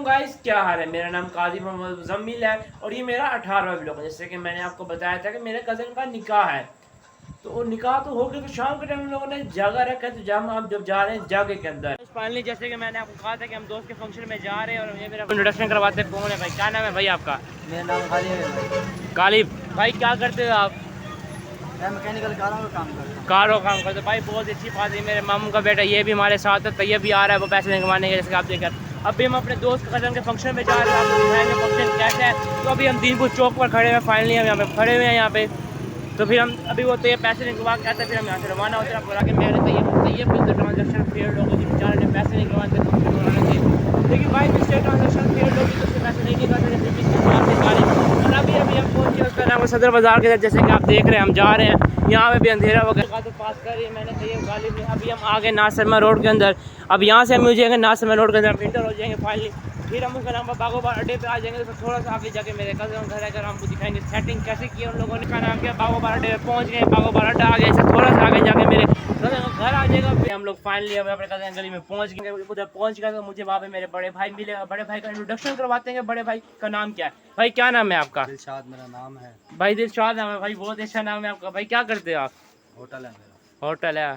Guys, क्या हाल है। मेरा नाम काजी मोहम्मद मुजम्मिल है और ये मेरा 18वां व्लॉग है। जैसे कि मैंने आपको बताया था कि मेरे कज़न का निकाह है, तो वो निकाह तो हो गया, तो शाम के टाइम हम लोगों ने जागा रखा है, तो जब जा रहे हैं जागे के अंदर। फाइनली जैसे कि मैंने आपको कहा था कि हम दोस्त के फंक्शन में जा रहे हैं और ये मेरा इंट्रोडक्शन करवाते हैं। कौन है भाई, क्या नाम है भाई आपका? मेरा नाम गालिब है भाई। गालिब भाई, क्या करते हो आप? मैं मैकेनिकल कारों का काम करता हूँ। कारों काम करते भाई, बहुत अच्छी बात है। मेरे मामू का बेटा ये भी हमारे साथ है, तैयब भी आ रहा है, वो पैसे निकलवाने के। जैसे आप देखकर अभी हम अपने दोस्त कज़न के फंक्शन में जा रहे हैं, आपको दिखाएंगे फंक्शन कैसा है। तो अभी हम दीनपुर चौक पर खड़े हैं, फाइनली हम यहाँ पे खड़े हुए हैं यहाँ पे। तो फिर हम अभी वो तैयब पैसे निकलवा के आते हैं, फिर हम यहाँ से रवाना होते हैं। आपको कि मैंने तैयब के ट्रांजेक्शन फेल्ड हो गई, बेचारे ने पैसे निकलवाने थे फंक्शन बनाने थे, लेकिन भाई मिस्टेक ट्रांजेक्शन फेल्ड होगी तो उससे पैसे नहीं निकल सकते, फिर किसकी बात से गाली। और अभी हम पहुँचे, उसका नाम है सदर बाज़ार के साथ। जैसे कि आप देख रहे हैं हम जा रहे हैं, यहाँ पे भी अंधेरा हो गया तो पास कर रही है मैंने तैयब गाली में। अभी हम आगे नासरमा रोड के अंदर, अब यहाँ से हम मिल जाएंगे नासरमा रोड के अंदर, हम इंटर हो जाएंगे फाइनली। फिर हम उसका नाम बागोबार अड्डे पे आ जाएंगे। तो थोड़ा सा आगे जाके मेरे कज़न घर है, अगर हमको दिखाएंगे सेटिंग कैसे की उन लोगों ने। का नाम किया बागोबार अड्डे पे पहुँच गए, बागोबार अड्डा आ गया। थोड़ा सा आगे जाके मेरे कज़न का घर आ जाएगा। फिर हम लोग फाइनली अपने कज़न गली में पहुँच गए। उधर पहुँच गया तो मुझे वहाँ पे मेरे बड़े भाई मिलेगा, बड़े भाई का इंट्रोडक्शन करवाते हैं। बड़े भाई का नाम क्या है भाई, क्या नाम है आपका? दिलशाद मेरा नाम है भाई दिलशाद नाम है भाई, बहुत अच्छा नाम है आपका। भाई क्या करते हो आप? होटल है मेरा, होटल है,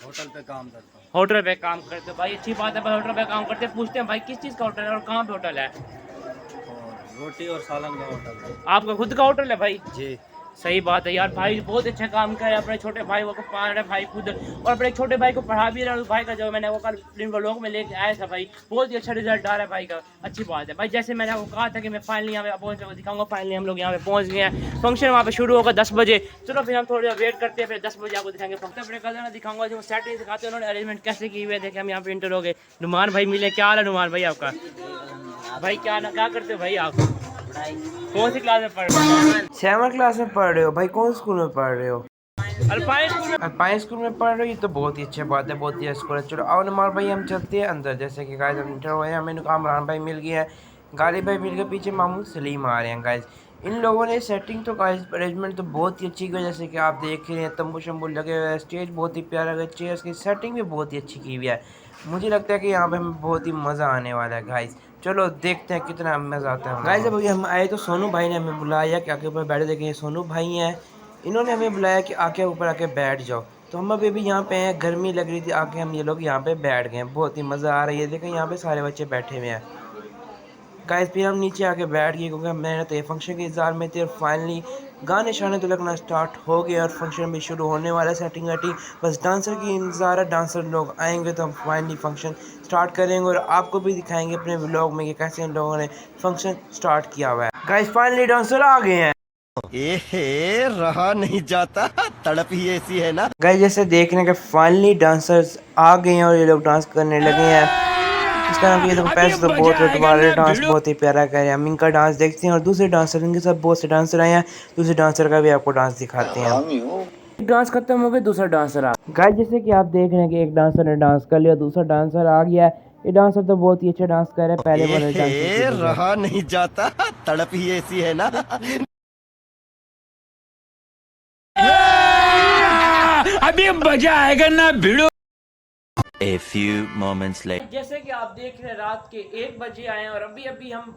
होटल पे काम करता हूँ। होटल पे काम करते हो भाई, अच्छी बात है भाई। होटल पे काम करते हैं, पूछते हैं भाई किस चीज़ का होटल है और कहाँ पे होटल है? और रोटी और सालन का होटल है। आपका खुद का होटल है भाई? जी। सही बात है यार, भाई बहुत अच्छा काम किया है। अपने छोटे भाई को पाल रहे भाई खुद, और अपने छोटे भाई को पढ़ा भी रहा है। उस भाई का जो मैंने वो कल व्लॉग में लेके आया था भाई, बहुत ही अच्छा रिजल्ट आ रहा है भाई का, अच्छी बात है भाई। जैसे मैंने आपको कहा था कि मैं फाइनली यहाँ पे पहुँच दिखाऊंगा, फाइनली हम लोग यहाँ पे पहुँच गए हैं। फंक्शन वहाँ पे शुरू होगा 10 बजे। चलो फिर हम थोड़ी देर वेट करते हैं, फिर 10 बजे आपको दिखाएंगे फंक्शन। अपने कज़न दिखाऊंगा जो सेटिंग दिखाते हैं उन्होंने, अरेंजमेंट कैसे की हुई है। देखे हम यहाँ पे इंटर हो गए। नुमान भाई मिले, क्या हाल है नुमान भाई आपका? भाई क्या करते हो भाई आप? कौन सी क्लास में पढ़ रहे हो? 7वीं क्लास में पढ़ रहे हो भाई? कौन स्कूल में पढ़ रहे हो? अल्पाइन स्कूल में। अल्पाइन स्कूल में पढ़ रहे हो, ये तो बहुत ही अच्छी बात है, बहुत ही अच्छा स्कूल है। चलो आओ नमार भाई, हम चलते हैं अंदर। जैसे कि गाइस हम इंटर हुए हैं, हमें कामरान भाई मिल गया है, गालिब भाई मिल गए, पीछे मामू सलीम आ रहे हैं। गाइस इन लोगों ने सेटिंग तो गाइस अरेंजमेंट तो बहुत ही अच्छी की है। जैसे कि आप देख रहे हैं तंबू शंबू लगे हुए हैं, स्टेज बहुत ही प्यारा है, चेयर्स की सेटिंग भी बहुत ही अच्छी की हुई है। मुझे लगता है कि यहाँ पे हमें बहुत ही मज़ा आने वाला है गाइस। चलो देखते हैं कितना मज़ा आता है। गाइस अभी हम आए तो सोनू भाई ने हमें बुलाया कि आके ऊपर बैठे। देखें सोनू भाई हैं, इन्होंने हमें बुलाया कि आके ऊपर आके बैठ जाओ। तो हम अभी यहाँ पे हैं, गर्मी लग रही थी, आके हम ये लोग यहाँ पे बैठ गए हैं। बहुत ही मज़ा आ रही है, देखें यहाँ पे सारे बच्चे बैठे हुए हैं। गाइस फिर हम नीचे आके बैठ गए क्योंकि मैंने तो ये फंक्शन के इंतजार में थे। और फाइनली गाने शाने तो लगना स्टार्ट हो गए और फंक्शन भी शुरू होने वाला है। सेटिंग वेटिंग बस डांसर की इंतज़ार है, डांसर लोग आएंगे तो हम फाइनली फंक्शन स्टार्ट करेंगे और आपको भी दिखाएंगे अपने व्लॉग में कि कैसे इन लोगों ने फंक्शन स्टार्ट किया हुआ है। गाइस फाइनली डांसर आ गए हैं। रहा नहीं जाता, तड़प ही ऐसी है ना। गाइस जैसे देखने के फाइनली डांसर्स आ गए हैं और ये लोग डांस करने लगे हैं। इसका नाम ये देखो, पैसे तो बहुत रटवाले, डांस बहुत ही प्यारा कर रहे हैं। हम इनका डांस देखते हैं और दूसरे डांसर, इनके साथ बहुत से डांसर आए हैं, दूसरे डांसर का भी आपको डांस दिखाते हैं। एक डांस खत्म हो गया, दूसरा डांसर आ गाइस। जैसे कि आप देख रहे हैं कि एक डांसर ने डांस कर लिया, दूसरा डांसर आ गया है। ये डांसर तो बहुत ही अच्छा डांस कर रहा है, पहले वाले डांसर रहा नहीं जाता, तड़प ही ऐसी है ना। अभी मजा आएगा ना भिड़ो। A few moments later. जैसे कि आप देख रहे हैं रात के 1 बजे आए हैं और अभी अभी हम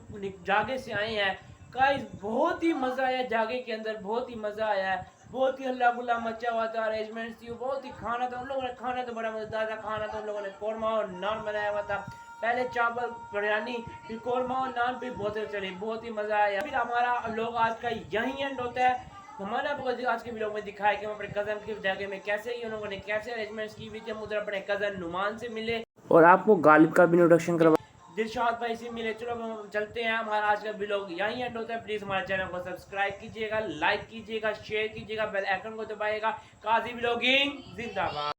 जागे से आए हैं। गाइस बहुत ही मज़ा आया जागे के अंदर, बहुत ही मज़ा आया है, बहुत ही हल्ला गुल्ला मचा हुआ था, अरेंजमेंट थी, बहुत ही खाना था उन लोगों ने। खाना तो बड़ा मज़ेदार था, खाना तो उन लोगों ने कौरमा और नान बनाया हुआ था। पहले चावल बिरयानी, फिर कौरमा और नान, फिर बहुत चली, बहुत ही मज़ा आया। फिर हमारा लोग आज का यही एंड होता है। हमारे आपको आज के वीडियो में दिखाया कि हम अपने कज़न की जगह में कैसे ही उन लोगों ने कैसे अरेंजमेंट्स की हुई थी। हम उधर अपने कज़न नुमान से मिले और आपको गालिब का भी इंट्रोडक्शन करवा, दिलशाद भाई से मिले। चलो हम चलते हैं, हमारा आज का व्लॉग यहीं एंड होता है। प्लीज़ हमारे चैनल को सब्सक्राइब कीजिएगा, लाइक कीजिएगा, शेयर कीजिएगा, बेल आइकन को दबाइएगा। काजी व्लॉगिंग जिंदाबाद।